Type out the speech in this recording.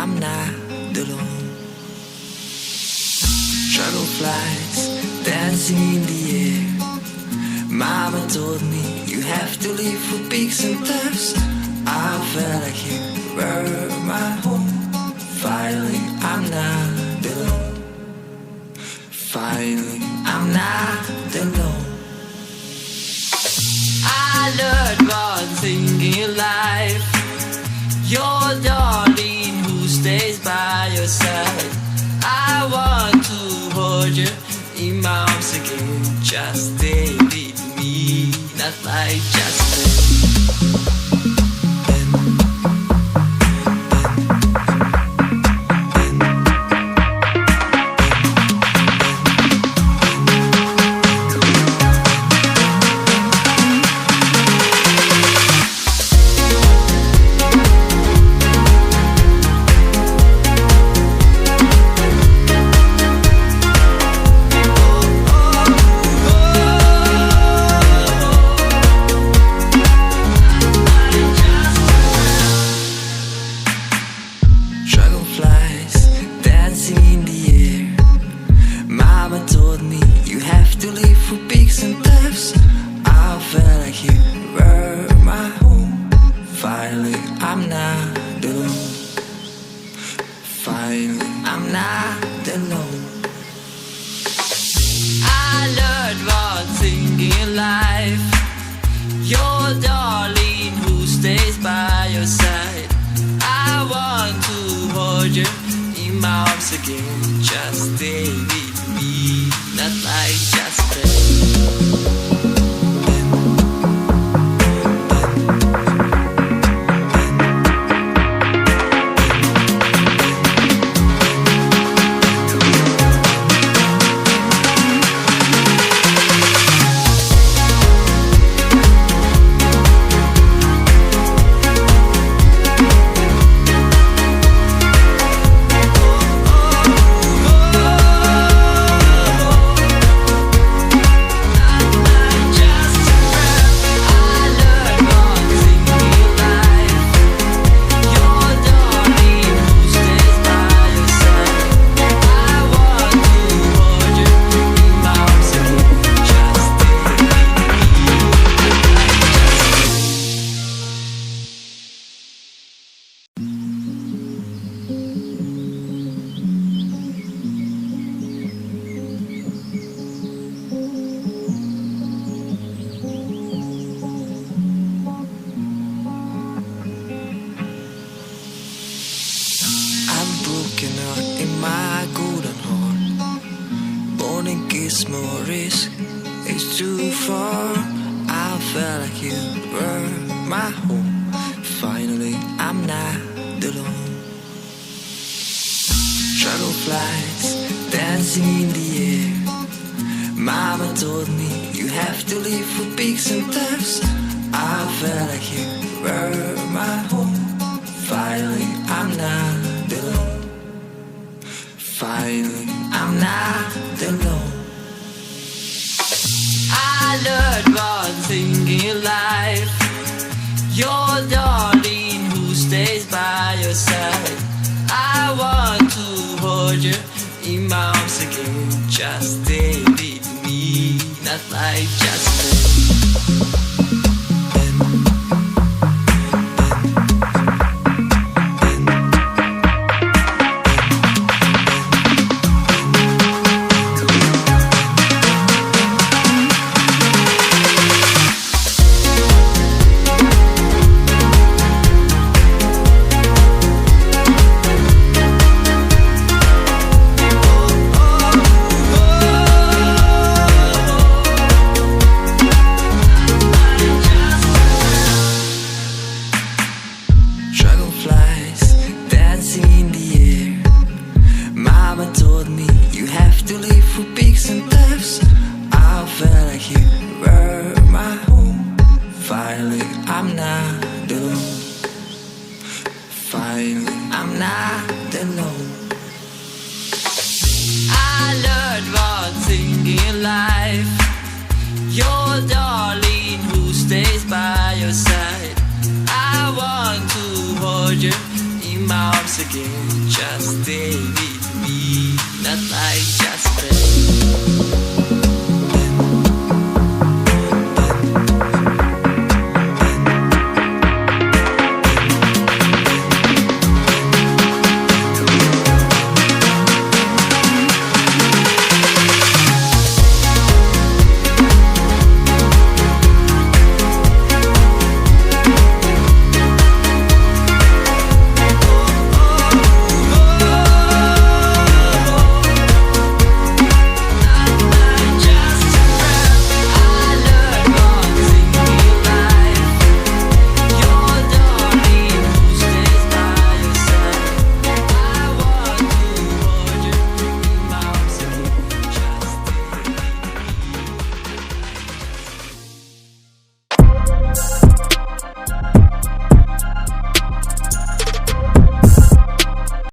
I'm not alone. Dragonflies dancing in the air. Mama told me you have to live for peaks and thirst. I felt like you were my home. Finally, I'm not alone. Finally, I'm not alone. I learned one thing in life. Your darling who stays by your side. I want to hold you in my arms again. Just stay with me, not like just stay. my arms again. Just stay with me, not like just stay.